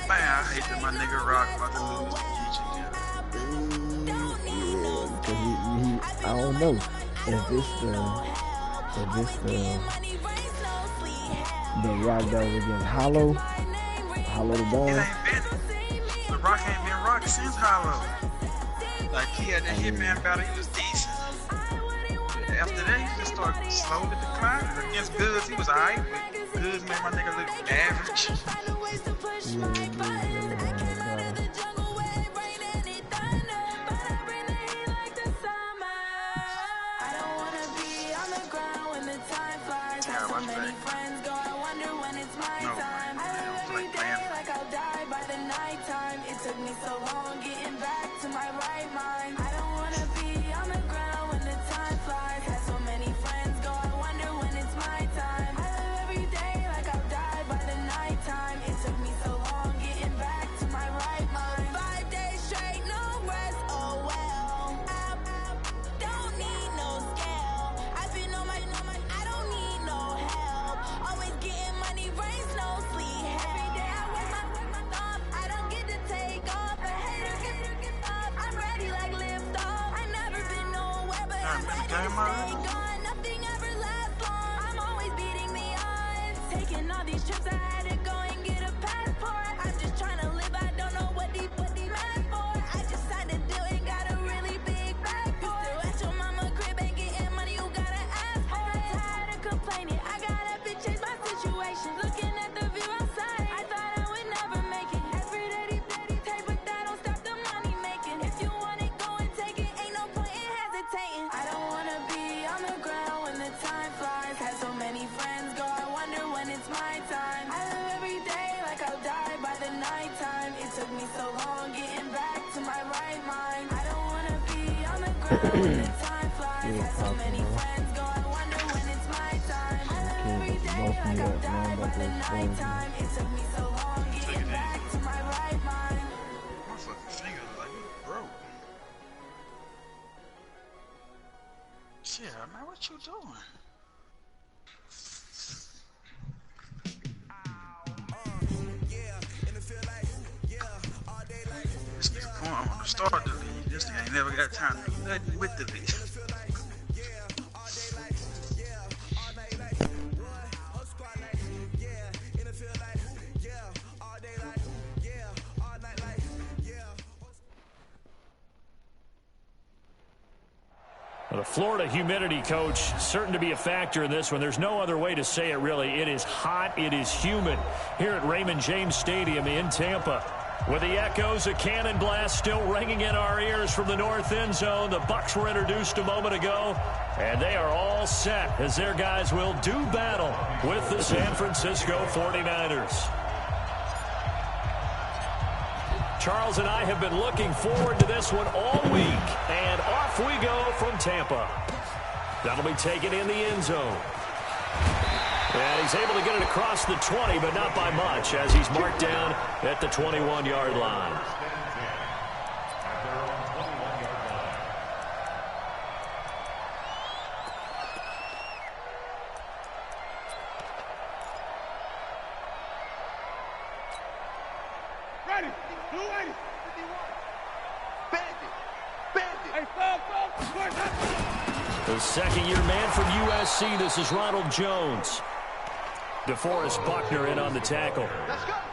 Man, I hate that my nigga Rock about to lose to I don't know if it's the Rock that was against Hollow the Bone. It ain't been. The Rock ain't been Rock since Hollow. Like, he had that Hitman battle, he was decent. After that, he just started slowly declining. Against Goods, he was alright, but Goods made my nigga look average. Yeah, man, what you doing? This nigga Quan on the start of the league. This nigga ain't never got time to do nothing with the league. The Florida humidity, coach, certain to be a factor in this one. There's no other way to say it, really. It is hot. It is humid here at Raymond James Stadium in Tampa. With the echoes of cannon blast still ringing in our ears from the north end zone, the Bucs were introduced a moment ago, and they are all set as their guys will do battle with the San Francisco 49ers. Charles and I have been looking forward to this one all week, and off we go from Tampa. That'll be taken in the end zone. And he's able to get it across the 20, but not by much, as he's marked down at the 21-yard line. The second-year man from USC, this is Ronald Jones. DeForest Buckner in on the tackle.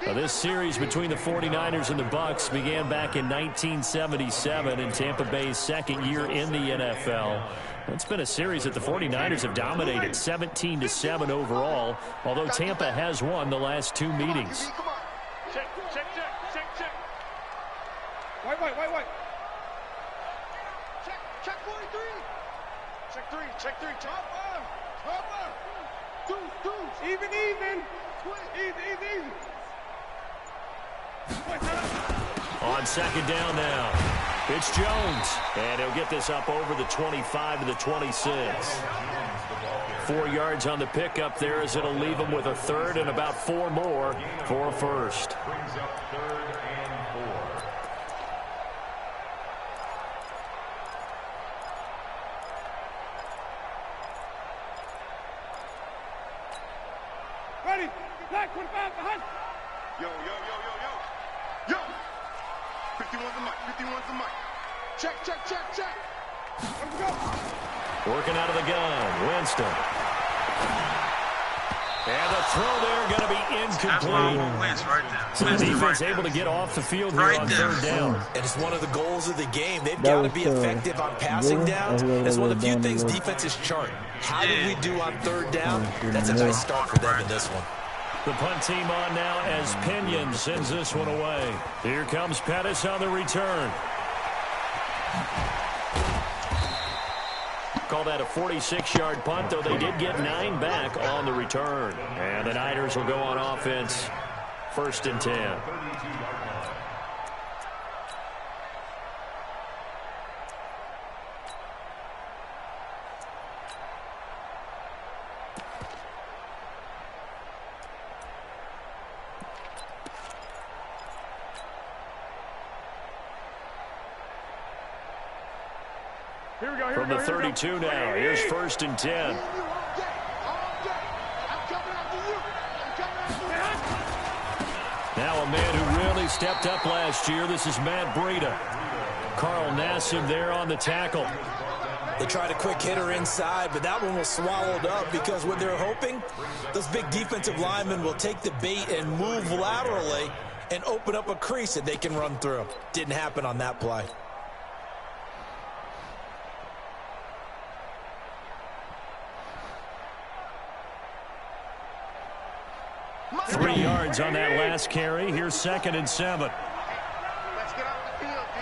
Now, this series between the 49ers and the Bucs began back in 1977 in Tampa Bay's second year in the NFL. It's been a series that the 49ers have dominated, 17-7 overall, although Tampa has won the last two meetings. Check. Wait. Check 43. Check three. Top up. Deuce. Even. Easy. On second down now, it's Jones, and he'll get this up over the 25 to the 26. 4 yards on the pickup there, as it'll leave him with a third and about 4 more for a first. Ready. Black 25 behind. Yo. 51's the mic. 51's the mic. Check. Let's go. Working out of the gun, Winston. And the throw there going to be incomplete. Wins right there. So the defense able to get off the field here on third down. And it's one of the goals of the game. They've got to be effective on passing downs. It's one of the few things defenses chart. How did we do on third down? That's a nice start for them in this one. The punt team on now as Pinion sends this one away. Here comes Pettis on the return. Call that a 46-yard punt, though they did get 9 back on the return. And the Niners will go on offense, 1st and 10. From the 32 now, here's 1st and 10. Now a man who really stepped up last year. This is Matt Breida. Carl Nassib there on the tackle. They tried a quick hitter inside, but that one was swallowed up because what they're hoping, those big defensive linemen will take the bait and move laterally and open up a crease that they can run through. Didn't happen on that play. 3 yards on that last carry. Here's 2nd and 7. Let's get off the field, D.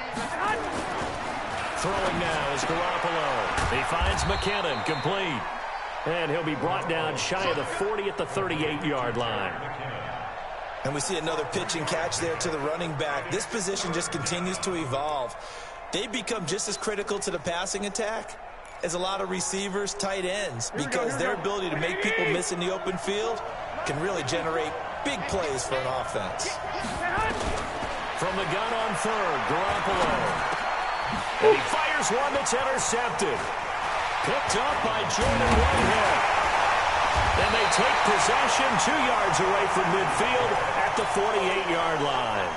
Throwing now is Garoppolo. He finds McKinnon, complete. And he'll be brought down shy of the 40 at the 38-yard line. And we see another pitch and catch there to the running back. This position just continues to evolve. They become just as critical to the passing attack as a lot of receivers, tight ends, because their ability to make people miss in the open field can really generate big plays for an offense. From the gun on 3rd, Garoppolo. And he fires one that's intercepted. Picked up by Jordan Whitehead. And they take possession 2 yards away from midfield at the 48-yard line.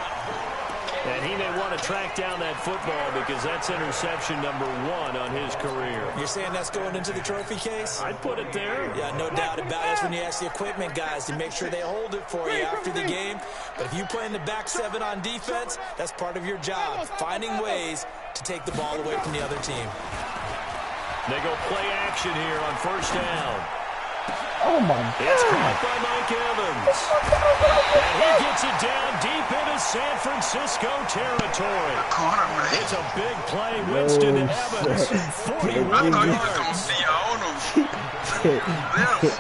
And he may want to track down that football because that's interception number 1 on his career. You're saying that's going into the trophy case? I'd put it there. Yeah, no doubt about it. That's when you ask the equipment guys to make sure they hold it for you after the game. But if you play in the back 7 on defense, that's part of your job, finding ways to take the ball away from the other team. They go play action here on 1st down. Oh, my God. It's caught by Mike Evans. And he gets it down deep into San Francisco territory. It's a big play. Winston to Evans. 41 yards.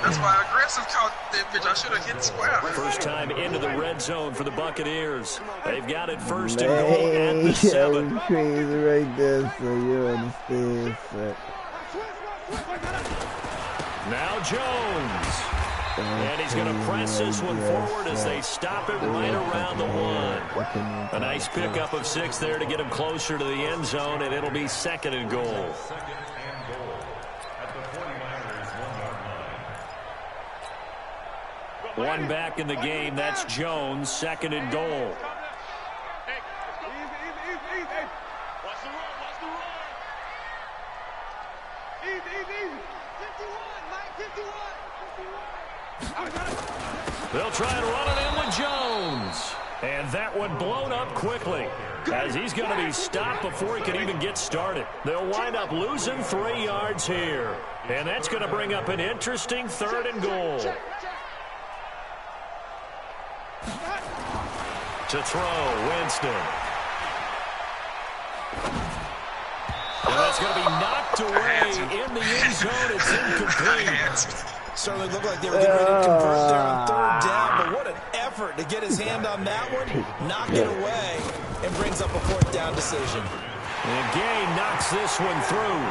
That's why aggressive caught that bitch. I should have hit square. First time into the red zone for the Buccaneers. They've got it 1st and goal at the 7. That was crazy right there, so you understand, sir. Now Jones. And he's going to press this one forward as they stop it right around the 1. A nice pickup of 6 there to get him closer to the end zone, and it'll be 2nd and goal. One back in the game. That's Jones, 2nd and goal. They'll try and run it in with Jones. And that one blown up quickly as he's going to be stopped before he can even get started. They'll wind up losing 3 yards here. And that's going to bring up an interesting 3rd and goal. To throw, Winston. And that's going to be knocked away in the end zone. It's incomplete. Certainly looked like they were getting ready to convert there on 3rd down, but what an effort to get his hand on that one, knock it away, and brings up a 4th down decision. And Gay knocks this one through.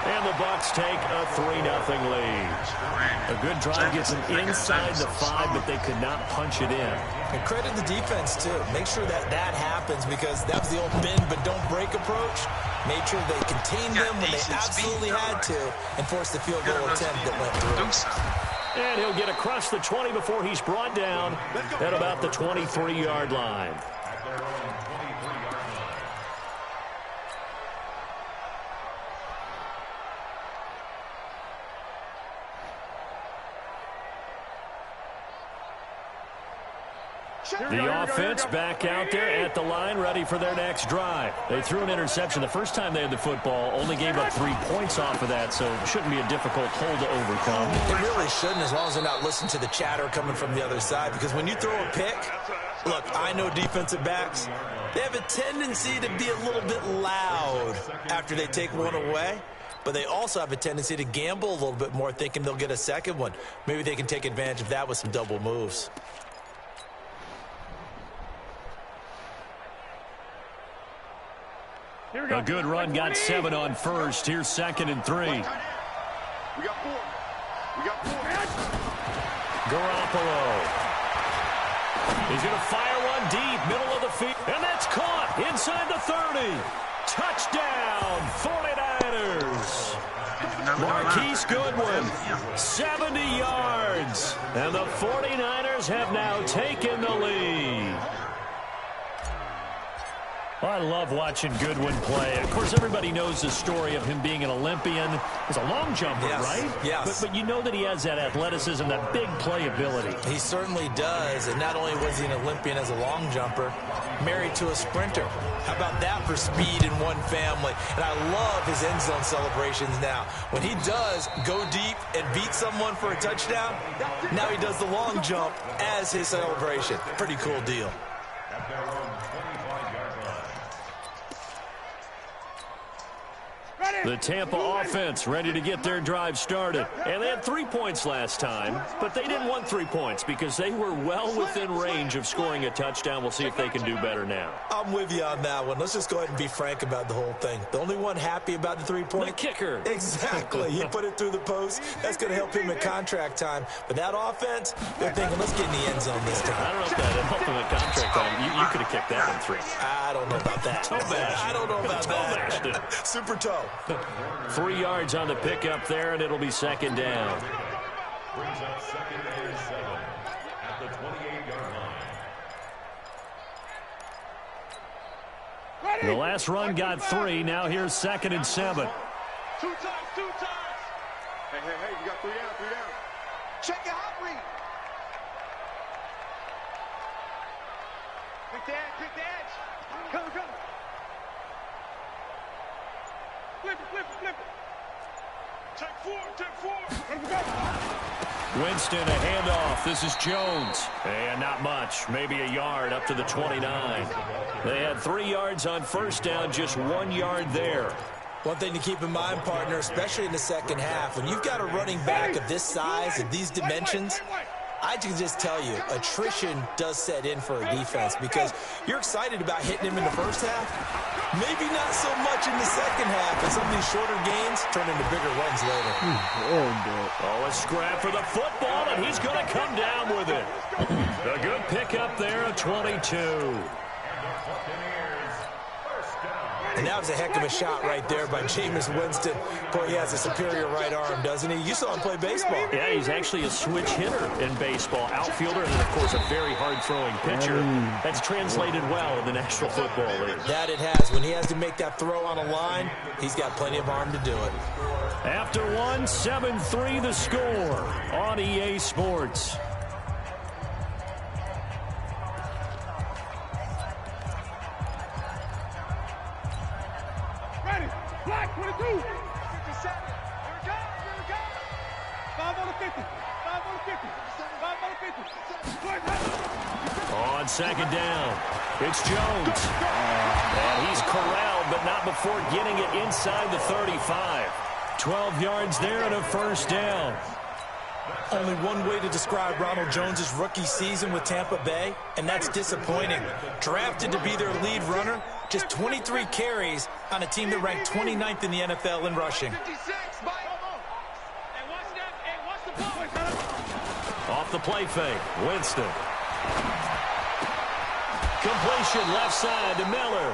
And the Bucs take a 3-0 lead. A good drive gets them inside the 5, but they could not punch it in. And credit the defense, too. Make sure that that happens because that was the old bend but don't break approach. Made sure they contained them when they absolutely had to and forced the field goal attempt that went through. And he'll get across the 20 before he's brought down at about the 23-yard line. The offense back out there at the line, ready for their next drive. They threw an interception the first time they had the football, only gave up 3 points off of that, so it shouldn't be a difficult hole to overcome. It really shouldn't, as long as they're not listening to the chatter coming from the other side, because when you throw a pick, look, I know defensive backs, they have a tendency to be a little bit loud after they take one away, but they also have a tendency to gamble a little bit more, thinking they'll get a second one. Maybe they can take advantage of that with some double moves. A good run, got 7 on first. Here's 2nd and 3. We got 4. We got 4. Garoppolo. He's going to fire one deep, middle of the field. And that's caught inside the 30. Touchdown, 49ers. Marquise Goodwin, 70 yards. And the 49ers have now taken the lead. Well, I love watching Goodwin play. Of course, everybody knows the story of him being an Olympian. He's a long jumper, right? Yes. But you know that he has that athleticism, that big playability. He certainly does, and not only was he an Olympian as a long jumper, married to a sprinter. How about that for speed in one family? And I love his end zone celebrations now. When he does go deep and beat someone for a touchdown, now he does the long jump as his celebration. Pretty cool deal. The Tampa offense ready to get their drive started. And they had 3 points last time, but they didn't want 3 points because they were well within range of scoring a touchdown. We'll see if they can do better now. I'm with you on that one. Let's just go ahead and be frank about the whole thing. The only one happy about the 3-point? The kicker. Exactly. He put it through the post. That's going to help him at contract time. But that offense, they're thinking, let's get in the end zone this time. I don't know if that helped him at contract time. You could have kicked that one 3. I don't know about that. I don't know about that. Super toe. 3 yards on the pickup there, and it'll be 2nd down. Brings up 2nd and 7 at the 28-yard line. The last run got 3. Now here's 2nd and 7. 2 times. Hey, you got 3 down. Check your hot read. Quick the edge. Come. Flip it. Take 4. Winston, a handoff. This is Jones. And not much. Maybe a yard up to the 29. They had 3 yards on first down, just 1 yard there. One thing to keep in mind, partner, especially in the second half, when you've got a running back of this size, of these dimensions, I can just tell you, attrition does set in for a defense because you're excited about hitting him in the first half. Maybe not so much in the second half, and some of these shorter gains turn into bigger runs later. Oh, a scrap for the football, and he's going to come down with it. A good pickup there, a 22. And that was a heck of a shot right there by Jameis Winston. Boy, he has a superior right arm, doesn't he? You saw him play baseball. Yeah, he's actually a switch hitter in baseball. Outfielder, and then, of course, a very hard-throwing pitcher. That's translated well in the National Football League. That it has. When he has to make that throw on a line, he's got plenty of arm to do it. After 1, 7-3 the score on EA Sports. Black 22. 57. Here it comes. 5 on the 50. 5 on the 50. 5 on the 50. On 2nd down, it's Jones. And he's corralled, but not before getting it inside the 35. 12 yards there and a first down. Only one way to describe Ronald Jones' rookie season with Tampa Bay, and that's disappointing. Drafted to be their lead runner, just 23 carries on a team that ranked 29th in the NFL in rushing. Off the play fake, Winston. Completion left side to Miller.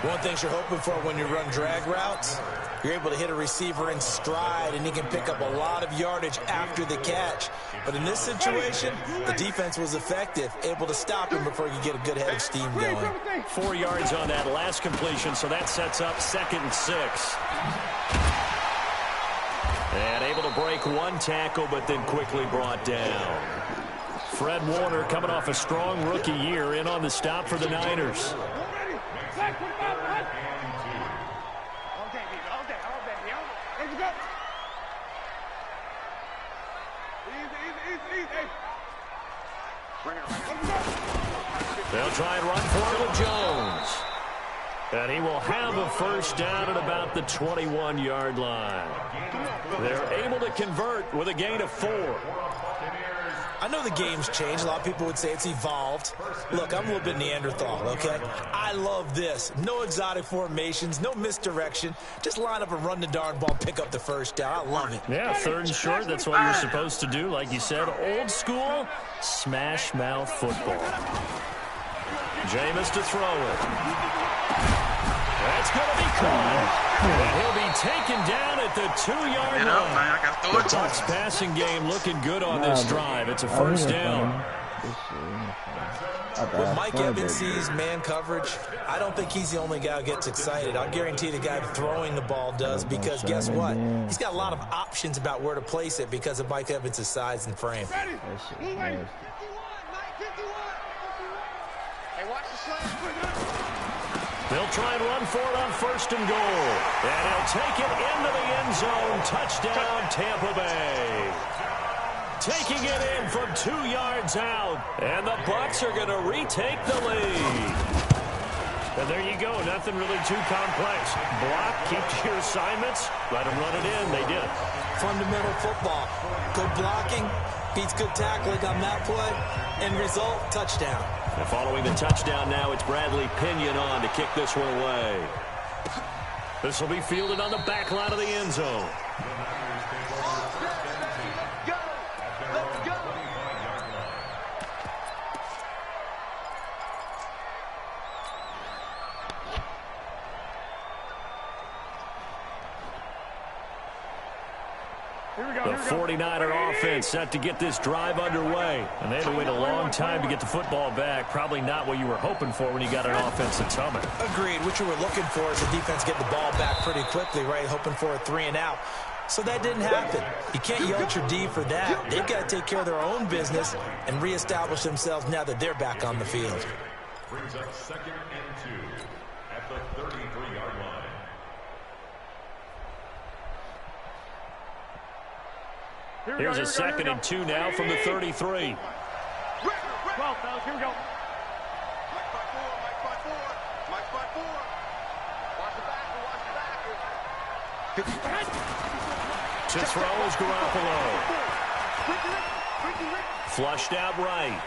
One thing you're hoping for when you run drag routes, You're able to hit a receiver in stride, and he can pick up a lot of yardage after the catch. But in this situation, the defense was effective, able to stop him before he could get a good head of steam going. 4 yards on that last completion, so that sets up 2nd and 6. And able to break one tackle, but then quickly brought down. Fred Warner coming off a strong rookie year in on the stop for the Niners. They'll try and run for it with Jones. And he will have a first down at about the 21-yard line. They're able to convert with a gain of 4. I know the game's changed. A lot of people would say it's evolved. Look, I'm a little bit Neanderthal, okay? I love this. No exotic formations, no misdirection. Just line up and run the darn ball, pick up the first down. I love it. Yeah, 3rd and short. That's what you're supposed to do. Like you said, old school, smash mouth football. Jameis to throw it. That's going to be caught. And he'll be taken down at the 2-yard line. The Bucs passing game looking good on this drive. It's a first down. When Mike Evans sees man coverage, I don't think he's the only guy who gets excited. I'll guarantee the guy throwing the ball does, because guess what? He's got a lot of options about where to place it because of Mike Evans' size and frame. They'll try and run for it on 1st and goal. And he'll take it into the end zone. Touchdown, Tampa Bay. Taking it in from 2 yards out. And the Bucs are going to retake the lead. And there you go. Nothing really too complex. Block, keep to your assignments. Let them run it in. They did. Fundamental football. Good blocking beats good tackling on that play. End result, touchdown. And following the touchdown now, it's Bradley Pinion on to kick this one away. This will be fielded on the back line of the end zone. The 49er offense set to get this drive underway. And they had to wait a long time to get the football back. Probably not what you were hoping for when you got an offense that's humming. Agreed. What you were looking for is the defense get the ball back pretty quickly, right? Hoping for a 3 and out. So that didn't happen. You can't yell at your D for that. They've got to take care of their own business and reestablish themselves now that they're back on the field. Brings up 2nd and 2 at the 33-yard line. Here's a 2nd and 2 now from the 33. 12, fellas, here we go. To throw is Garoppolo. Flushed out right.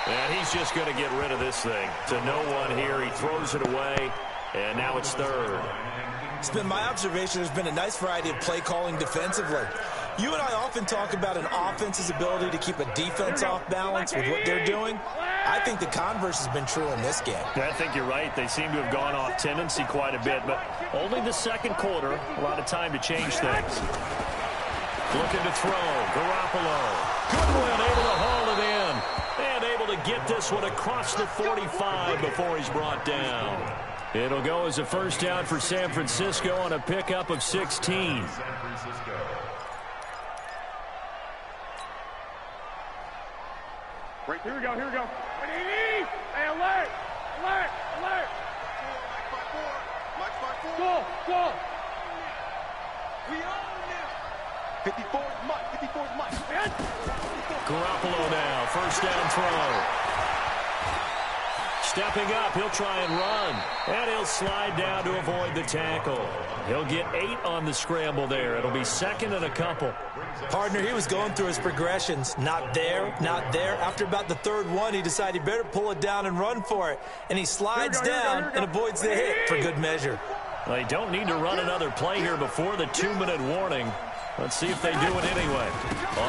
And he's just going to get rid of this thing. To no one here. He throws it away. And now it's 3rd. It's been my observation there's been a nice variety of play calling defensively. You and I often talk about an offense's ability to keep a defense off balance with what they're doing. I think the converse has been true in this game. I think you're right. They seem to have gone off tendency quite a bit, but only the 2nd quarter. A lot of time to change things. Looking to throw. Garoppolo. Goodwin able to haul it in. And able to get this one across the 45 before he's brought down. It'll go as a first down for San Francisco on a pickup of 16. Right, here we go, here we go. Hey, alert! Alert! Alert! Go! We own now! 54 is Mike, 54 is Mike. Garoppolo now, first down throw. Stepping up, he'll try and run. And he'll slide down to avoid the tackle. He'll get 8 on the scramble there. It'll be 2nd and a couple. Partner, he was going through his progressions. Not there, not there. After about the 3rd one, he decided he better pull it down and run for it. And he slides down and avoids the hit for good measure. They don't need to run another play here before the 2-minute warning. Let's see if they do it anyway.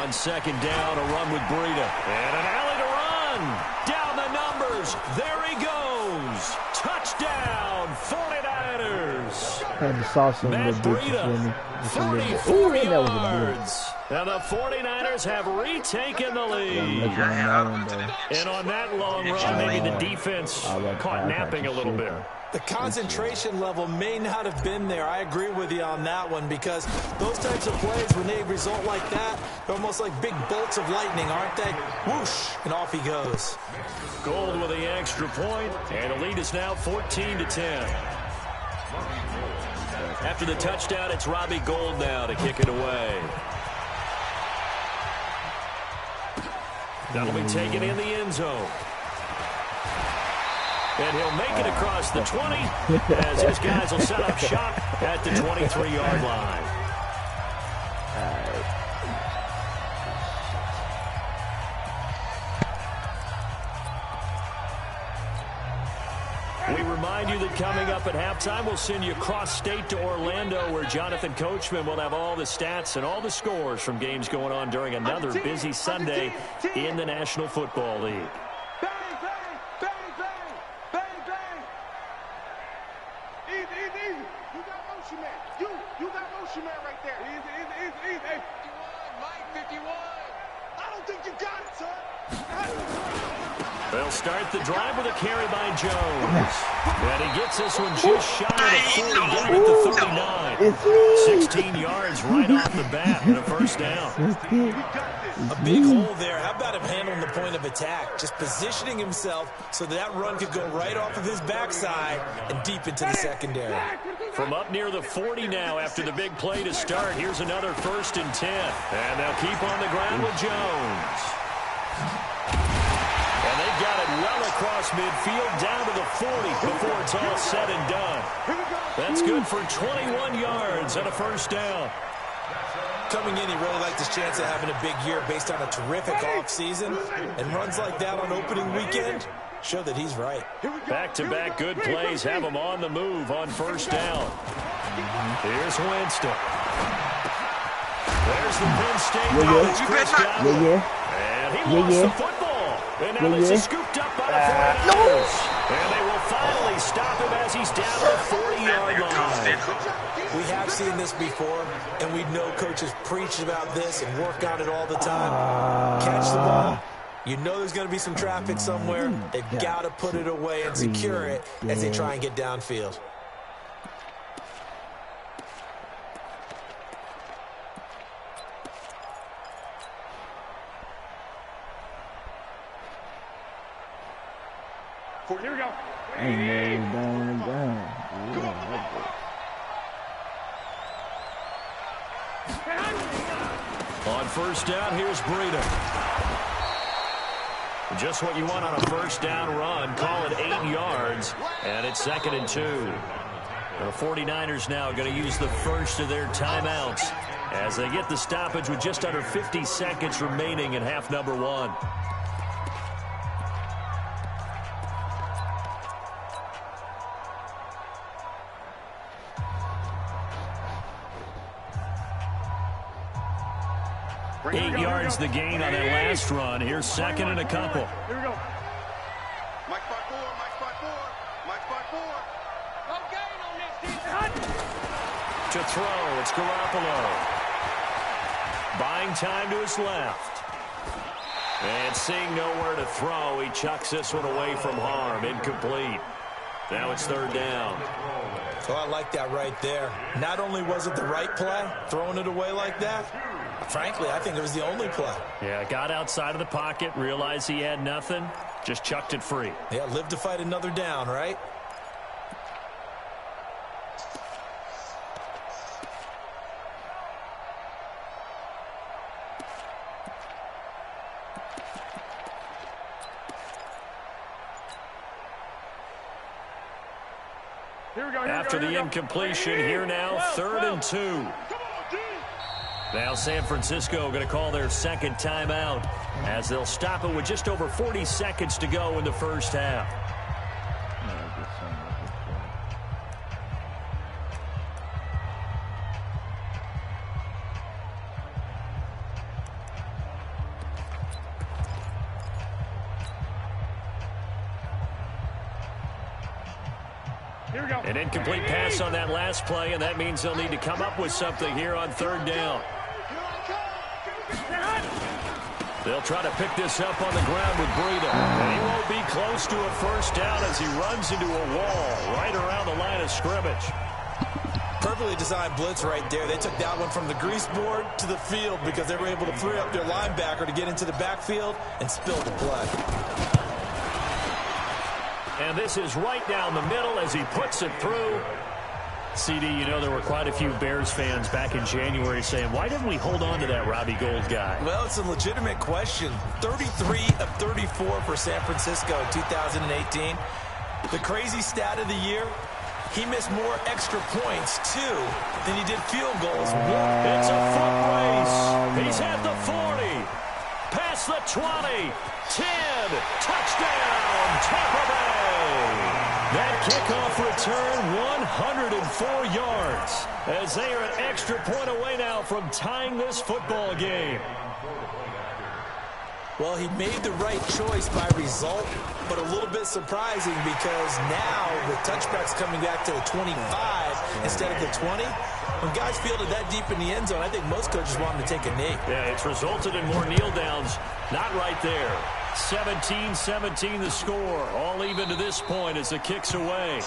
On 2nd down, a run with Breida. And an alley to run. Down the numbers. There he goes. Jones. Touchdown, 49ers. Had the sauce on the Matt bitches for me. Breida, Just a 44 little bit. Ooh, that was a good. yards. And the 49ers have retaken the lead. Look at that one, though. And on that long run, maybe the defense caught napping a little bit. The concentration level may not have been there. I agree with you on that one, because those types of plays, when they result like that, they're almost like big bolts of lightning, aren't they? Whoosh, and off he goes. Gold with the extra point, and the lead is now 14-10. After the touchdown, it's Robbie Gould now to kick it away. That'll be taken in the end zone. And he'll make it across the 20 as his guys will set up shop at the 23-yard line. We remind you that coming up at halftime, we'll send you cross-state to Orlando, where Jonathan Coachman will have all the stats and all the scores from games going on during another busy Sunday in the National Football League. They'll start the drive with a carry by Jones. And he gets this one just shy of 40 down at the 39. 16 yards right off the bat and a first down. A big hole there. How about him handling the point of attack? Just positioning himself so that run could go right off of his backside and deep into the secondary. From up near the 40 now after the big play to start, here's another 1st and 10. And they'll keep on the ground with Jones. And they've got it well across midfield down to the 40 before it's all said and done. That's good for 21 yards and a first down. Coming in, he really liked his chance of having a big year based on a terrific offseason. And runs like that on opening weekend show that he's right. Back-to-back good plays have him on the move on first down. Here's Winston. There's the Penn State. And he lost the football. And now this is scooped up by the 49ers. And they will finally stop him as he's down to the 40-yard line. We have seen this before, and we know coaches preach about this and work on it all the time. Catch the ball. You know there's going to be some traffic somewhere. They've got to put it away and secure it as they try and get downfield. Here we go. On first down, here's Breida. Just what you want on a first down run. Call it 8 yards, and it's 2nd and 2. The 49ers now going to use the first of their timeouts as they get the stoppage with just under 50 seconds remaining in half number 1. Eight yards the gain on that last run. Here's 2nd and a couple. Here we go. Mike spot 4, Mike spot 4, Mike spot 4. No gain on this defense. To throw, it's Garoppolo. Buying time to his left. And seeing nowhere to throw, he chucks this one away from harm. Incomplete. Now it's 3rd down. Oh, I like that right there. Not only was it the right play, throwing it away like that, frankly, I think it was the only play. Yeah, got outside of the pocket, realized he had nothing, just chucked it free. Yeah, live to fight another down, right? After the incompletion, here now, 3rd and 2. Now San Francisco going to call their 2nd timeout as they'll stop it with just over 40 seconds to go in the first half. Here we go. An incomplete pass on that last play, and that means they'll need to come up with something here on third down. They'll try to pick this up on the ground with Breida. And he won't be close to a first down as he runs into a wall right around the line of scrimmage. Perfectly designed blitz right there. They took that one from the grease board to the field because they were able to free up their linebacker to get into the backfield and spill the play. And this is right down the middle as he puts it through. CD, you know there were quite a few Bears fans back in January saying, why didn't we hold on to that Robbie Gould guy? Well, it's a legitimate question. 33 of 34 for San Francisco in 2018. The crazy stat of the year, he missed more extra points, too, than he did field goals. It's a foot race. He's at the 40, past the 20, 10, touchdown, Tampa Bay. That kickoff return, 104 yards, as they are an extra point away now from tying this football game. Well, he made the right choice by result, but a little bit surprising because now the touchback's coming back to the 25 instead of the 20. When guys fielded that deep in the end zone, I think most coaches want him to take a knee. Yeah, it's resulted in more kneel downs. Not right there. 17-17 the score. All even to this point as the kick's away.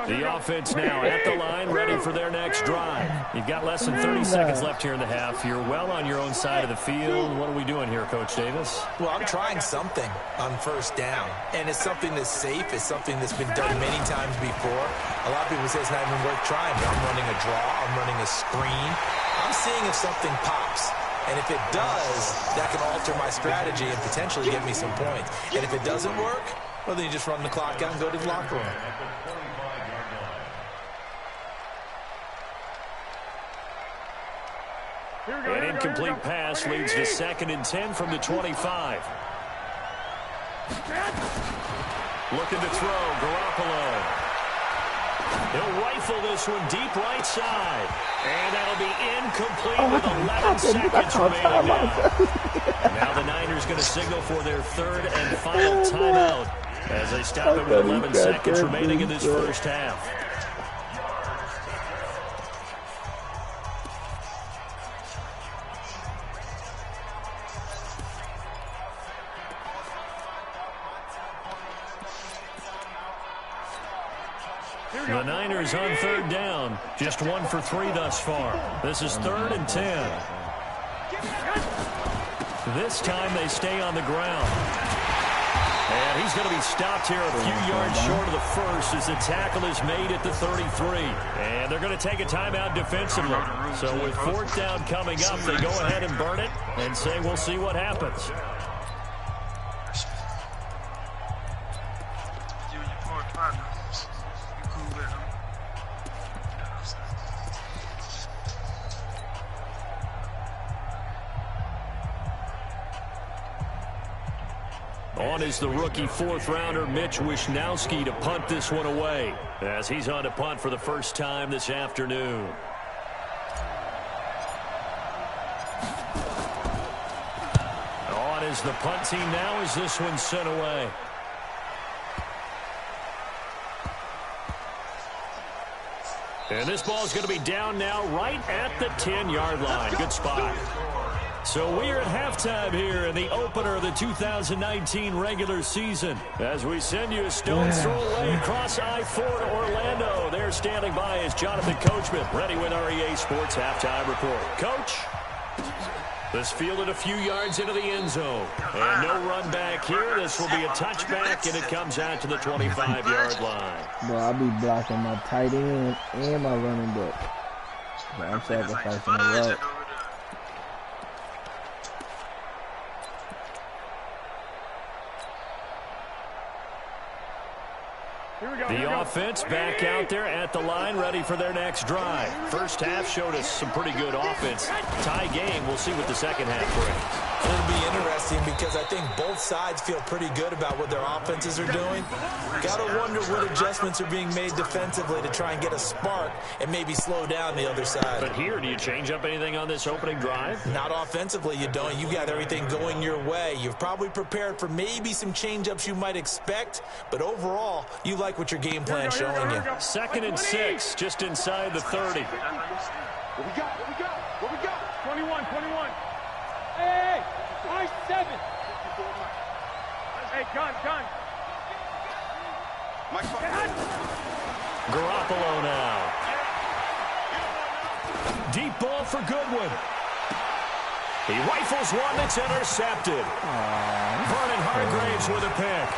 The offense now at the line, ready for their next drive. You've got less than 30 seconds left here in the half. You're well on your own side of the field. What are we doing here, Coach Davis? Well, I'm trying something on first down, and it's something that's safe. It's something that's been done many times before. A lot of people say it's not even worth trying, but I'm running a draw. I'm running a screen. I'm seeing if something pops. And if it does, that can alter my strategy and potentially get me some points. And if it doesn't work, well, then you just run the clock out and go to the locker room. An incomplete pass leads to 2nd and 10 from the 25. Looking to throw, Garoppolo. He'll rifle this one deep right side. And that'll be incomplete with 11 seconds remaining now. Now the Niners going to signal for their 3rd and final timeout as they stop it with 11 seconds remaining in this first half. The Niners on 3rd down. Just 1 for 3 thus far. This is 3rd and 10. This time they stay on the ground. And he's going to be stopped here a few yards short of the first as the tackle is made at the 33. And they're going to take a timeout defensively. So with 4th down coming up, they go ahead and burn it and say we'll see what happens. On is the rookie 4th rounder Mitch Wishnowsky to punt this one away as he's on to punt for the first time this afternoon. On is the punt team now as this one's sent away. And this ball is going to be down now right at the 10-yard line. Good spot. So we are at halftime here in the opener of the 2019 regular season. As we send you a stone's throw away across I-4 to Orlando. There standing by is Jonathan Coachman, ready with our EA Sports Halftime Report. Coach, this fielded a few yards into the end zone. And no run back here. This will be a touchback, and it comes out to the 25-yard line. Bro, I'll be blocking my tight end and my running back. But I'm sacrificing the route. The offense back out there at the line, ready for their next drive. First half showed us some pretty good offense. Tie game. We'll see what the second half brings. It'll be interesting because I think both sides feel pretty good about what their offenses are doing. Got to wonder what adjustments are being made defensively to try and get a spark and maybe slow down the other side. But here, do you change up anything on this opening drive? Not offensively, you don't. You got everything going your way. You've probably prepared for maybe some change-ups you might expect, but overall, you like what your game plan's showing you. 2nd and 6, just inside the 30. What we got? What we got? What we got? 21, 21. Hey, I 7. Hey, gun. Garoppolo now. Deep ball for Goodwin. He rifles one that's intercepted. Vernon Hargraves with a pick.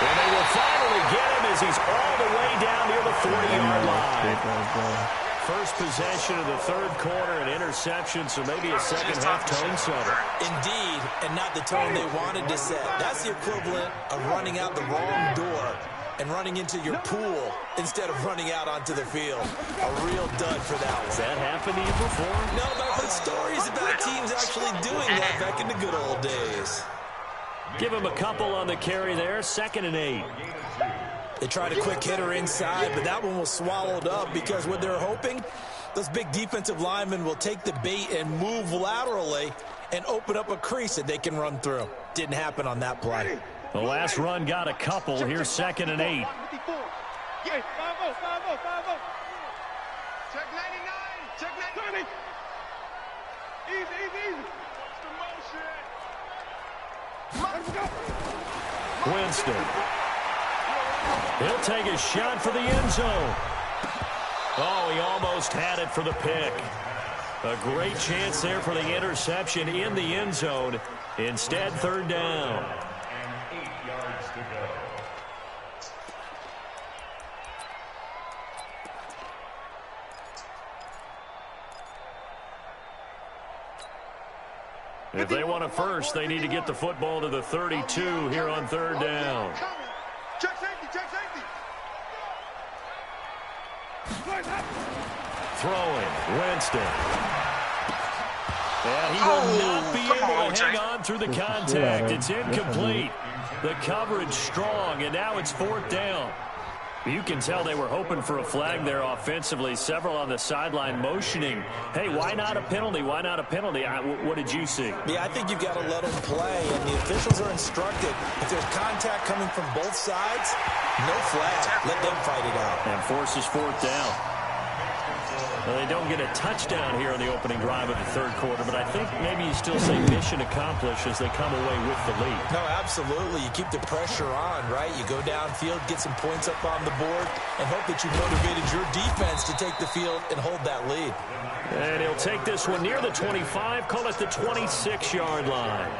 And they will finally get him as he's all the way down near the 40-yard line. First possession of the 3rd quarter, an interception, so maybe a second-half tone setter. Indeed, and not the tone they wanted to set. That's the equivalent of running out the wrong door and running into your pool instead of running out onto the field. A real dud for that one. Has that happened to you before? No, but I've heard stories about teams actually doing that back in the good old days. Give him a couple on the carry there, 2nd and 8. They tried a quick hitter inside, but that one was swallowed up because what they're hoping, those big defensive linemen will take the bait and move laterally and open up a crease that they can run through. Didn't happen on that play. The last run got a couple. Here's 2nd and 8. Yeah, 5-0. Check 99. Check 99. Easy. What's the motion? Winston. He'll take a shot for the end zone. Oh, he almost had it for the pick. A great chance there for the interception in the end zone. Instead, 3rd down. And 8 yards to go. If they want a first, they need to get the football to the 32 here on 3rd down. Check safety. Throwing, Winston. And he will not be able to hang on through the contact. It's incomplete. The coverage strong, and now it's 4th down. You can tell they were hoping for a flag there offensively. Several on the sideline motioning. Hey, why not a penalty? Why not a penalty? What did you see? Yeah, I think you've got to let them play, and the officials are instructed. If there's contact coming from both sides, no flag. Let them fight it out. And forces 4th down. Well, they don't get a touchdown here on the opening drive of the 3rd quarter, but I think maybe you still say mission accomplished as they come away with the lead. No, absolutely. You keep the pressure on, right? You go downfield, get some points up on the board, and hope that you motivated your defense to take the field and hold that lead. And he'll take this one near the 25, call it the 26-yard line.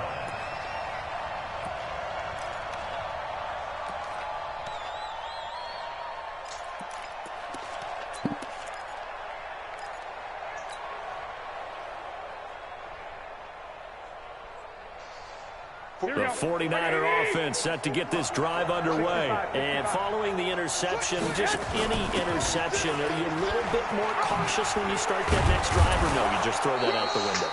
The 49er offense set to get this drive underway. And following the interception, just any interception, are you a little bit more cautious when you start that next drive, or no, you just throw that out the window?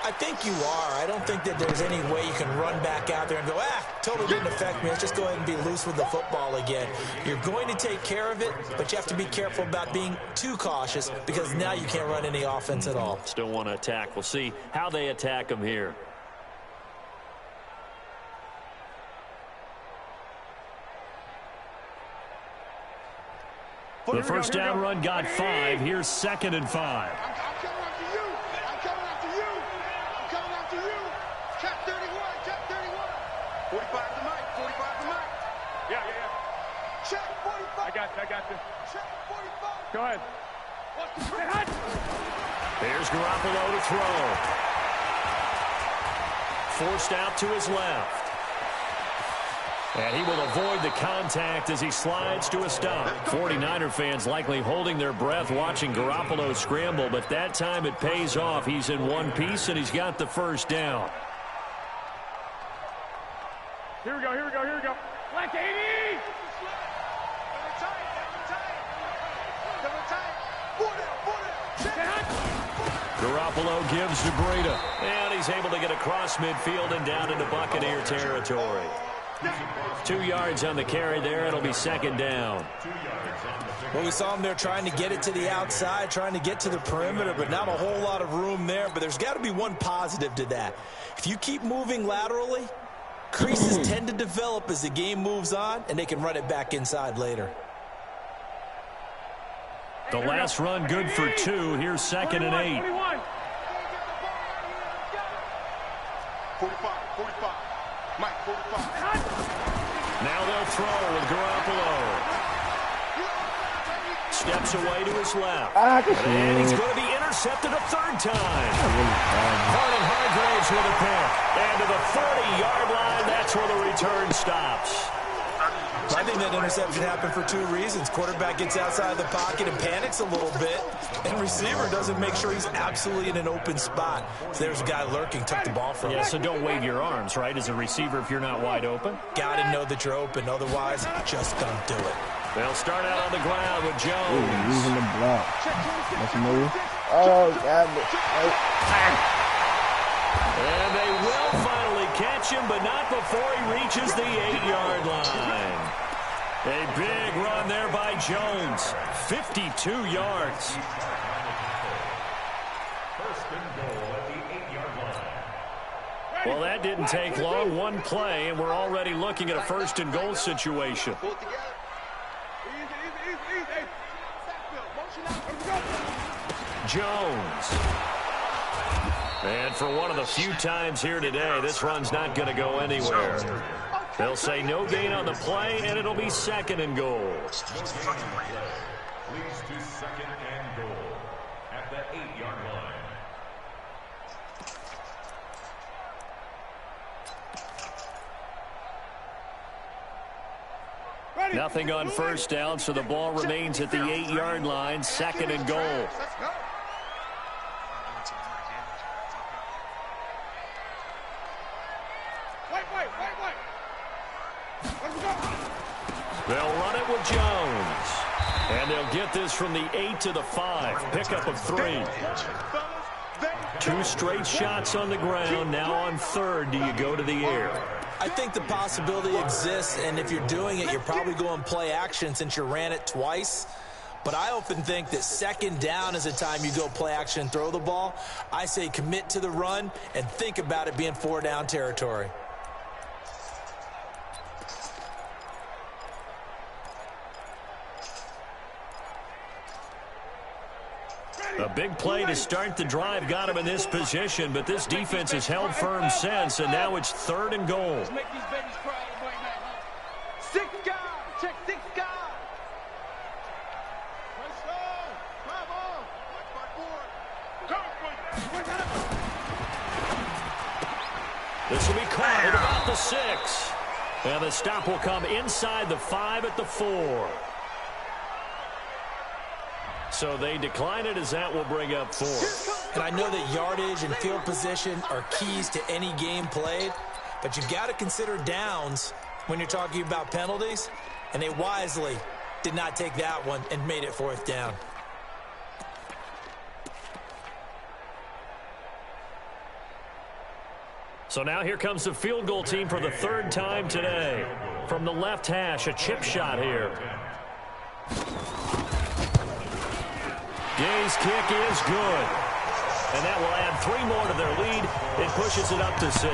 I think you are. I don't think that there's any way you can run back out there and go, totally didn't affect me. Let's just go ahead and be loose with the football again. You're going to take care of it, but you have to be careful about being too cautious because now you can't run any offense at all. Still want to attack. We'll see how they attack them here. The first down run got 5. Here's 2nd and 5. I'm coming after you. I'm coming after you. Check 31. 45 to Mike. Yeah. Check 45. I got this. Check 45. Go ahead. Here's Garoppolo to throw. Forced out to his left. And he will avoid the contact as he slides to a stop. 49er fans likely holding their breath watching Garoppolo scramble, but that time it pays off. He's in one piece, and he's got the first down. Here we go. Black 80! Garoppolo gives to Breida. And he's able to get across midfield and down into Buccaneer territory. 2 yards on the carry there. It'll be second down. Well, we saw him there trying to get it to the outside, trying to get to the perimeter, but not a whole lot of room there. But there's got to be one positive to that. If you keep moving laterally, creases tend to develop as the game moves on, and they can run it back inside later. The last run good for 2. Here's second and 8. 45, 45. Mike, 45. Now they'll throw with Garoppolo. Steps away to his left. And he's going to be intercepted a third time. Vernon Hargraves with a pick. And to the 40-yard line, that's where the return stops. I think that interception happened for 2 reasons. Quarterback gets outside the pocket and panics a little bit, and receiver doesn't make sure he's absolutely in an open spot. So there's a guy lurking, took the ball from him. Yeah, so don't wave your arms, right, as a receiver if you're not wide open. Got to know that you're open. Otherwise, just don't do it. They'll start out on the ground with Jones. Ooh, using the block. Let's move. Oh, God. And they will finally catch him, but not before he reaches the 8-yard line. A big run there by Jones. 52 yards. First and goal at the 8-yard line. Well, that didn't take long. One play, and we're already looking at a first and goal situation. Jones. And for one of the few times here today, this run's not going to go anywhere. They'll say no gain on the play, and it'll be second and goal. Leads to second and goal at the 8-yard line. Nothing on first down, so the ball remains at the 8-yard line, second and goal. They'll run it with Jones. And they'll get this from the 8 to the 5. Pickup of 3. 2 straight shots on the ground. Now on third, do you go to the air? I think the possibility exists, and if you're doing it, you're probably going play action since you ran it twice. But I often think that second down is the time you go play action and throw the ball. I say commit to the run and think about it being 4-down territory. A big play to start the drive got him in this position, but this defense has held firm since, and now it's third and goal. 6 guys, check 6 guys. Let's go. Come on. This will be caught at about the 6. And the stop will come inside the 5 at the 4. So they decline it as that will bring up 4. And I know that yardage and field position are keys to any game played, but you've got to consider downs when you're talking about penalties, and they wisely did not take that one and made it 4th down. So now here comes the field goal team for the 3rd time today. From the left hash, a chip shot here. Gay's kick is good. And that will add 3 more to their lead. It pushes it up to 6.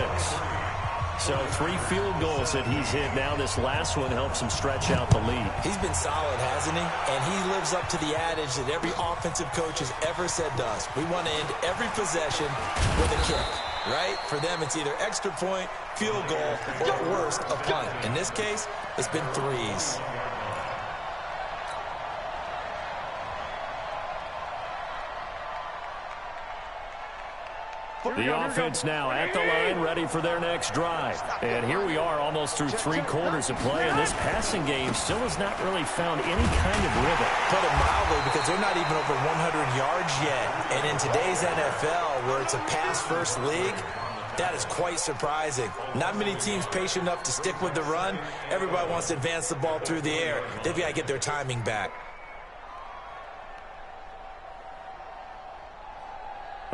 So 3 field goals that he's hit now. This last one helps him stretch out the lead. He's been solid, hasn't he? And he lives up to the adage that every offensive coach has ever said to us. We want to end every possession with a kick, right? For them, it's either extra point, field goal, or at worst, a punt. In this case, it's been 3s. The offense now at the line, ready for their next drive. And here we are almost through 3 quarters of play, and this passing game still has not really found any kind of rhythm. Put it mildly, because they're not even over 100 yards yet. And in today's NFL, where it's a pass-first league, that is quite surprising. Not many teams patient enough to stick with the run. Everybody wants to advance the ball through the air. They've got to get their timing back.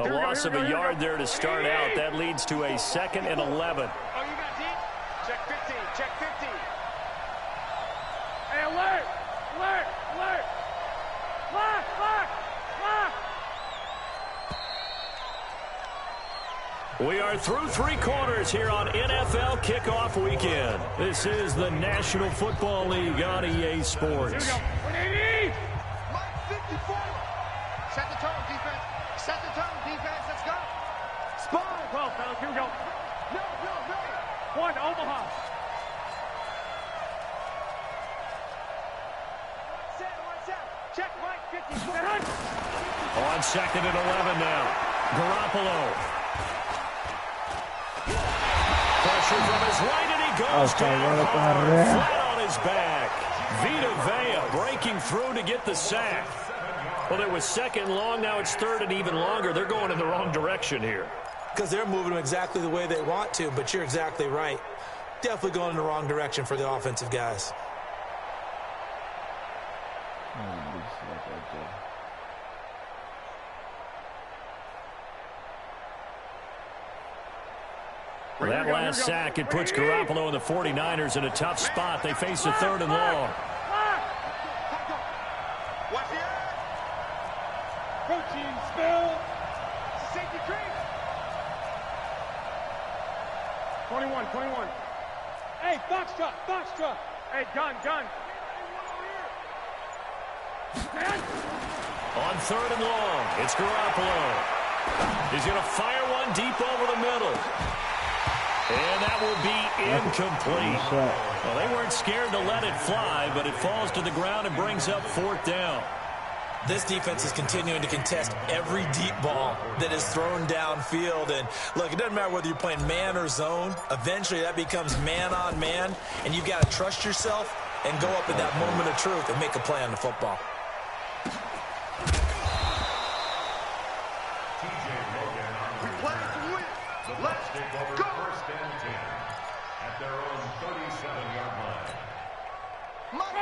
A loss of a yard there to start out. That leads to a 2nd and 11. Oh, you got deep? Check 15. Check 15. Hey, alert! Alert! Alert! Lock! Lock! Lock! We are through 3 quarters here on NFL Kickoff Weekend. This is the National Football League on EA Sports. Here we go. 180! Mike 54! Set the tone, defense. Set the tone, defense. Let's go. Spawn. 12, fellas. Here we go. No, no, no. 1, Omaha. One set. Check Mike 54. On 2nd and 11 now. Garoppolo. Pressure from his right, and he goes down flat on his back. Vita Vea breaking through to get the sack. Well, it was 2nd long. Now it's 3rd and even longer. They're going in the wrong direction here. Because they're moving them exactly the way they want to, but you're exactly right. Definitely going in the wrong direction for the offensive guys. Well, that last sack, it puts Garoppolo and the 49ers in a tough spot. They face a 3rd and long. Watch the air. Protein spill. Safety creep. 21. Hey, box truck. Hey, gun. On 3rd and long, it's Garoppolo. He's going to fire one deep over the middle. And that will be incomplete. Well, they weren't scared to let it fly, but it falls to the ground and brings up 4th down. This defense is continuing to contest every deep ball that is thrown downfield. And, look, it doesn't matter whether you're playing man or zone. Eventually, that becomes man-on-man, and you've got to trust yourself and go up in that moment of truth and make a play on the football. Let's go.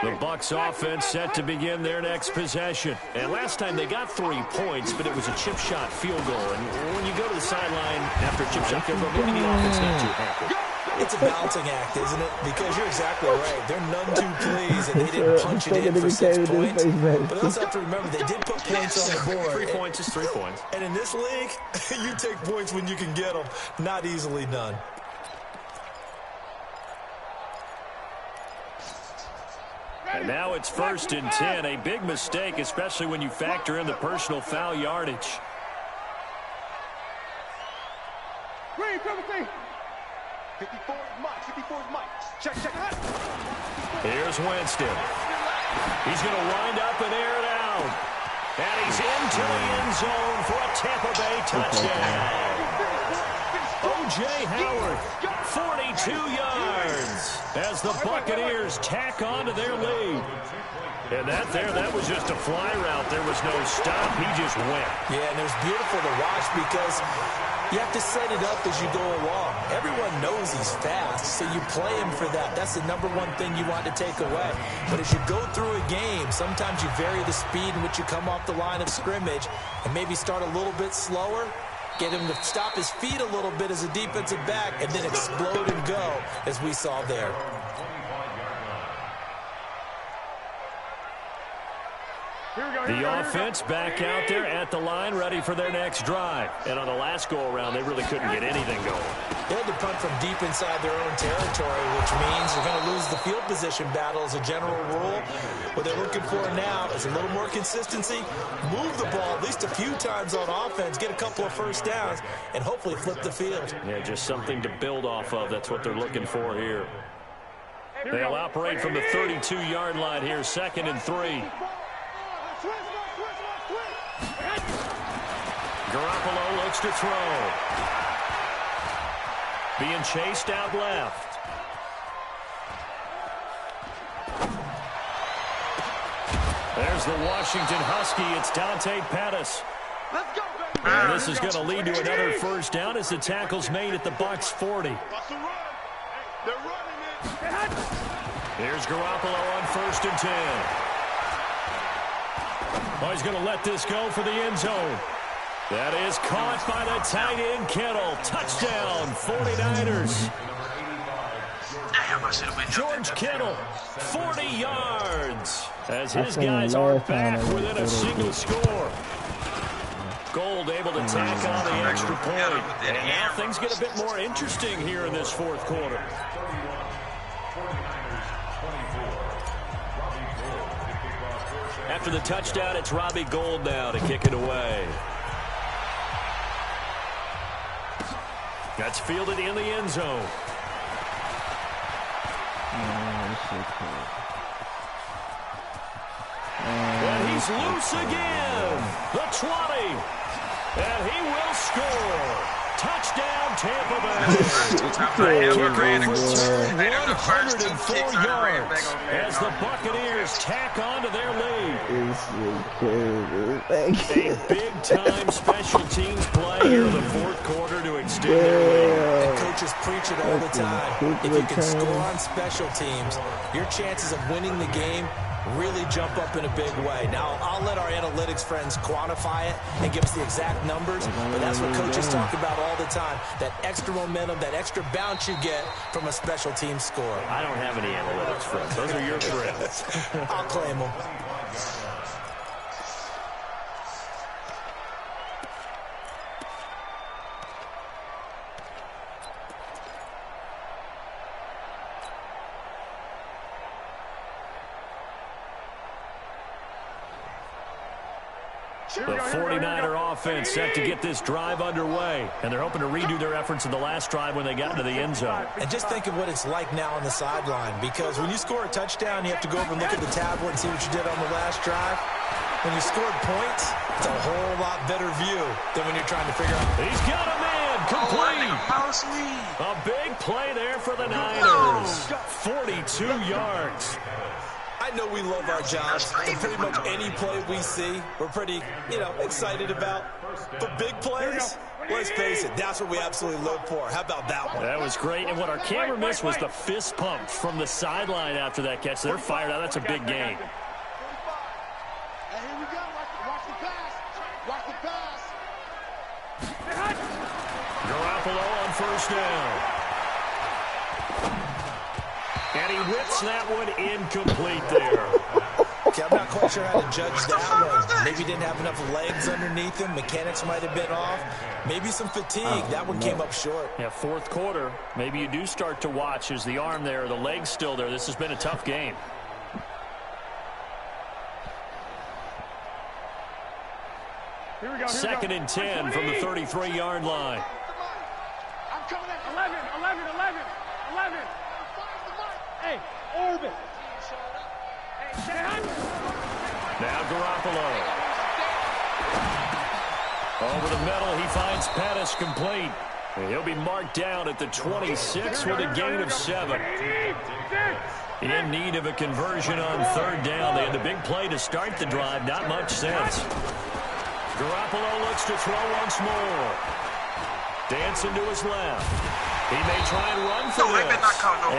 The Bucs offense set to begin their next possession. And last time they got 3 points, but it was a chip shot field goal. And when you go to the sideline after a chip shot field goal, maybe the offense not too happy. It's a balancing act, isn't it? Because you're exactly right. They're none too pleased, and they didn't punch it in for 6 points. But they also have to remember, they did put points on the board. 3 points is 3 points. And in this league, you take points when you can get them. Not easily done. And now it's 1st and 10. A big mistake, especially when you factor in the personal foul yardage. Green, 54 is Mike. Check. Here's Winston. He's going to wind up and air it out. And he's into the end zone for a Tampa Bay touchdown. O.J. Howard, 42 yards as the Buccaneers tack on to their lead. And that was just a fly route. There was no stop. He just went. Yeah, and it was beautiful to watch because you have to set it up as you go along. Everyone knows he's fast, so you play him for that. That's the #1 thing you want to take away. But as you go through a game, sometimes you vary the speed in which you come off the line of scrimmage and maybe start a little bit slower, get him to stop his feet a little bit as a defensive back, and then explode and go, as we saw there. The offense back out there at the line, ready for their next drive. And on the last go-around, they really couldn't get anything going. They had to punt from deep inside their own territory, which means they're going to lose the field position battle as a general rule. What they're looking for now is a little more consistency, move the ball at least a few times on offense, get a couple of first downs, and hopefully flip the field. Yeah, just something to build off of. That's what they're looking for here. They'll operate from the 32-yard line here, 2nd and 3. Garoppolo looks to throw. Being chased out left. There's the Washington Husky. It's Dante Pettis. Let's go, baby. And this is going to lead to another first down as the tackle's made at the Bucs 40. That's a run. They're running it. Here's Garoppolo on 1st and 10. Oh, he's going to let this go for the end zone. That is caught by the tight end, Kittle. Touchdown, 49ers. Damn, I should have went George Kittle, 40 yards. As his guys are back within a single score. Gold able to tack on the extra point. And now things get a bit more interesting here in this fourth quarter. After the touchdown, it's Robbie Gould now to kick it away. That's fielded in the end zone. And he's loose again. The 20. And he will score. Touchdown, Tampa Bay. Return 104 yards as the Buccaneers tack onto their lead. A big-time special teams play here in the fourth quarter to extend their lead. And coaches preach it all the time. If you can score on special teams, your chances of winning the game really jump up in a big way. Now, I'll let our analytics friends quantify it and give us the exact numbers, but that's what coaches talk about all the time, that extra momentum, that extra bounce you get from a special team score. I don't have any analytics friends. Those are your friends. I'll claim them. The 49er offense set to get this drive underway, and they're hoping to redo their efforts in the last drive when they got into the end zone. And just think of what it's like now on the sideline, because when you score a touchdown, you have to go over and look at the tablet and see what you did on the last drive. When you scored points, it's a whole lot better view than when you're trying to figure out. He's got a man complete. A big play there for the Niners. 42 yards. I know we love our jobs, and pretty much any play we see, we're pretty, excited about. But big plays, let's face it, that's what we absolutely live for. How about that one? That was great, and what our camera missed was the fist pump from the sideline after that catch. They're fired out. That's a big gain. And here we go. Watch the pass. Watch the pass. Garoppolo on first down. And he whips that one incomplete there. Okay, I'm not quite sure how to judge that one. Maybe he didn't have enough legs underneath him. Mechanics might have been off. Maybe some fatigue. That one came up short. Yeah, fourth quarter. Maybe you do start to watch. Is the arm there, the leg's still there? This has been a tough game. Here we go. Second and 10 from the 33-yard line. I'm coming at 11. Hey, orbit. Now Garoppolo. Over the middle, he finds Pettis complete. And he'll be marked down at the 26 with a gain of 7. In need of a conversion on third down. They had the big play to start the drive. Not much sense. Garoppolo looks to throw once more. Dancing to his left. He may try and run for this.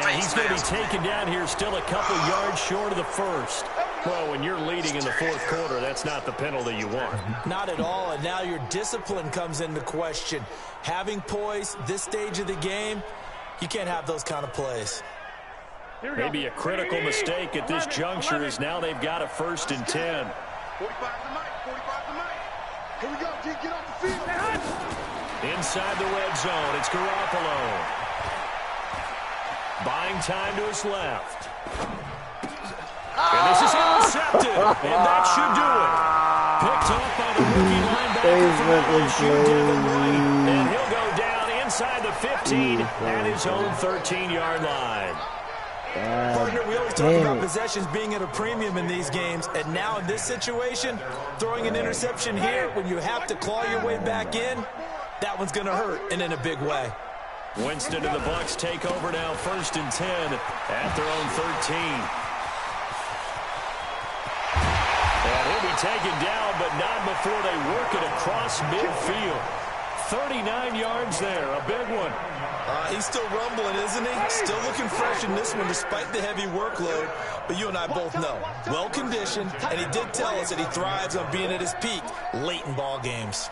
And he's going to be taken down here still a couple yards short of the first. Well, when you're leading in the fourth quarter, that's not the penalty you want. Not at all, and now your discipline comes into question. Having poise this stage of the game, you can't have those kind of plays. Maybe a critical mistake at this juncture is now they've got a 1st and 10. 45 to Mike. Here we go. Get off the field. Inside the red zone, it's Garoppolo. Buying time to his left. And this is intercepted. And that should do it. Picked off by the rookie linebacker from LSU, Devin White. And he'll go down inside the 15 at his own 13-yard line. Partner, we always talk about possessions being at a premium in these games, and now in this situation, throwing an interception here when you have to claw your way back in, that one's going to hurt, and in a big way. Winston and the Bucs take over now, 1st and 10 at their own 13. And he'll be taken down, but not before they work it across midfield. 39 yards there, a big one. He's still rumbling, isn't he? Still looking fresh in this one despite the heavy workload. But you and I both know, well-conditioned, and he did tell us that he thrives on being at his peak late in ball games.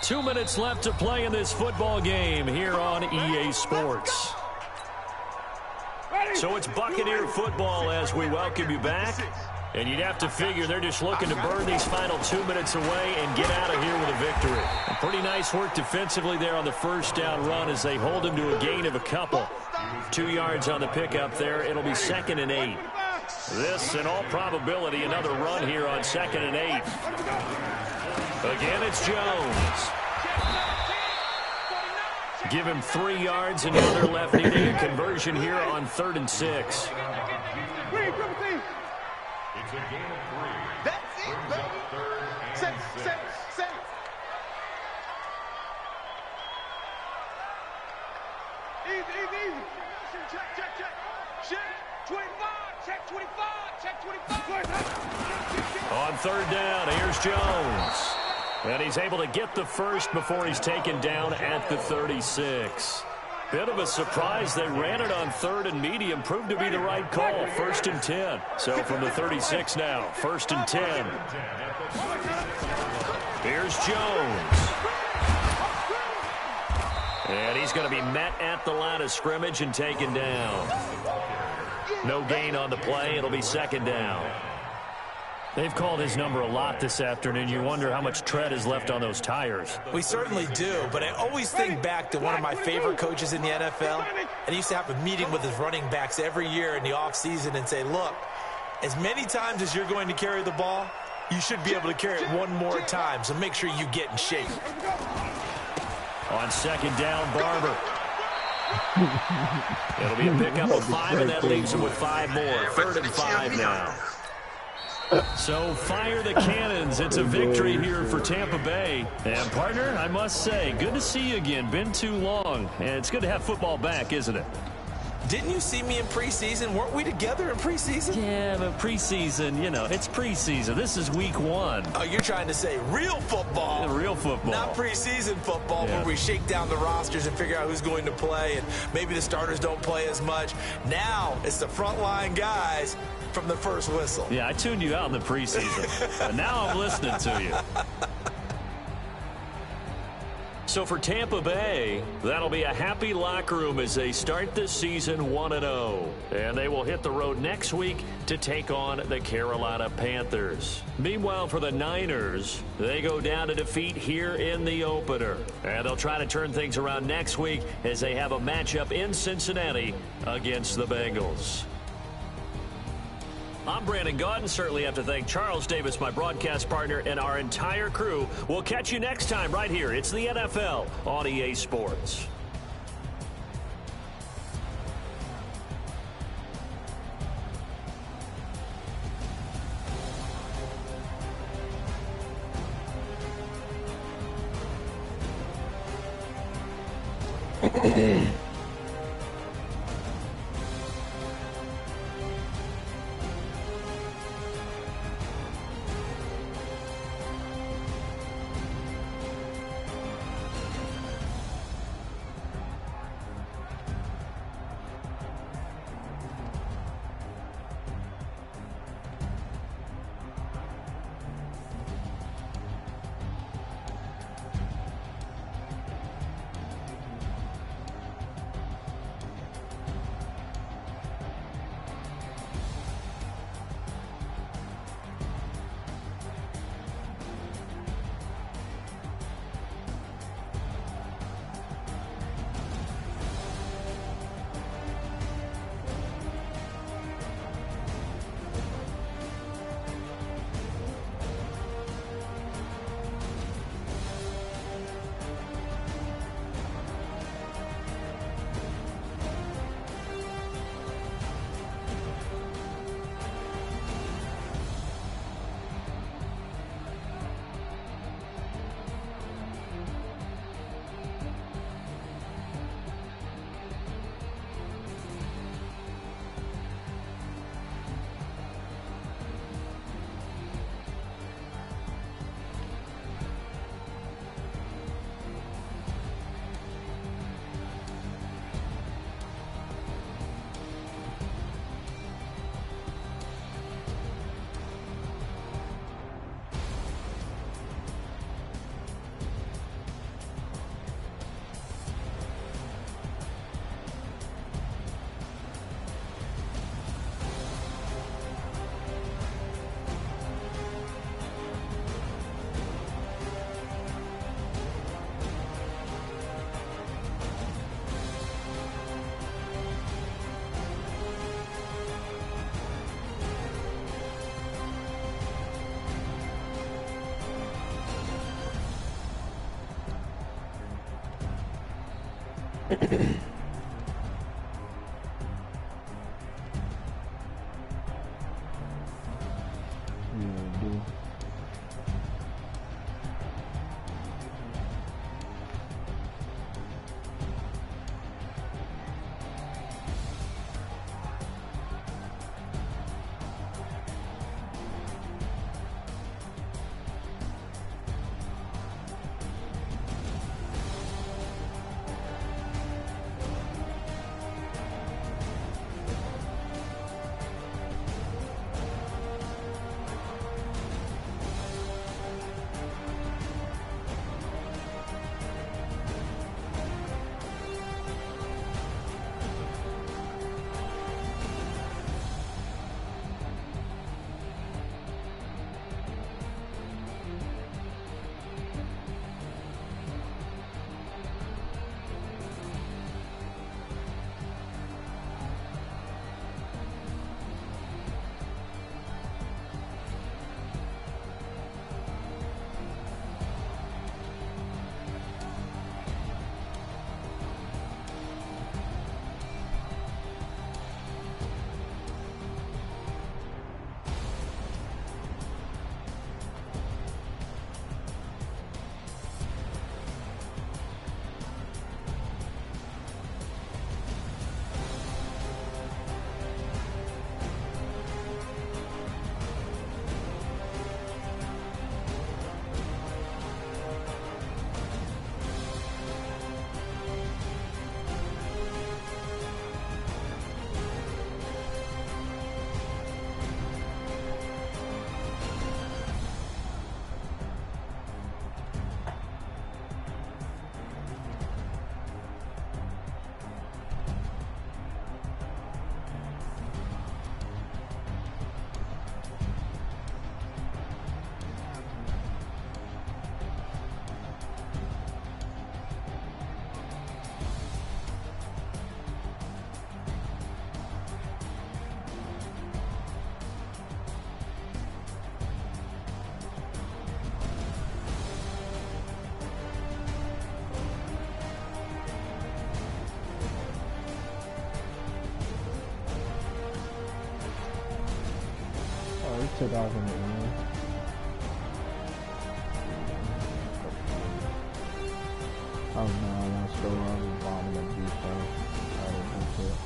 2 minutes left to play in this football game here on EA Sports. So it's Buccaneer football as we welcome you back. And you'd have to figure they're just looking to burn these final 2 minutes away and get out of here with a victory. And pretty nice work defensively there on the first down run as they hold him to a gain of a couple. 2 yards on the pickup there. It'll be 2nd and 8. This, in all probability, another run here on 2nd and 8. Again, it's Jones. Give him 3 yards, and now they're left needing a conversion here on 3rd and 6. It's a gain of 3. That's it, Brings baby. up 3rd and Safe, 6. safe. Easy. Check 25. Check 25. Check 25. On 3rd down, here's Jones. And he's able to get the first before he's taken down at the 36. Bit of a surprise. They ran it on 3rd and medium. Proved to be the right call. 1st and 10. So from the 36 now, 1st and 10. Here's Jones. And he's going to be met at the line of scrimmage and taken down. No gain on the play. It'll be 2nd down. They've called his number a lot this afternoon. You wonder how much tread is left on those tires. We certainly do, but I always think back to one of my favorite coaches in the NFL. And he used to have a meeting with his running backs every year in the offseason and say, look, as many times as you're going to carry the ball, you should be able to carry it one more time, so make sure you get in shape. On 2nd down, Barber. It'll be a pickup of 5, and that leaves him with 5 more. 3rd and 5 now. So fire the cannons. It's a victory here for Tampa Bay. And, partner, I must say, good to see you again. Been too long. And it's good to have football back, isn't it? Didn't you see me in preseason? Weren't we together in preseason? Yeah, but preseason, you know, it's preseason. This is week 1. Oh, you're trying to say real football. Real football. Not preseason football Yeah. where we shake down the rosters and figure out who's going to play, and maybe the starters don't play as much. Now it's the frontline guys from the first whistle. Yeah, I tuned you out in the preseason. But now I'm listening to you. So for Tampa Bay, that'll be a happy locker room as they start the season 1-0. And they will hit the road next week to take on the Carolina Panthers. Meanwhile, for the Niners, they go down to defeat here in the opener. And they'll try to turn things around next week as they have a matchup in Cincinnati against the Bengals. I'm Brandon Gaudin. Certainly have to thank Charles Davis, my broadcast partner, and our entire crew. We'll catch you next time right here. It's the NFL on EA Sports. Yeah, do. Took off in the end. I was not on the store. I was bombing the beach. I didn't do it.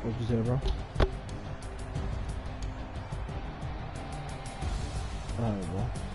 What'd you say, bro? Alright, bro.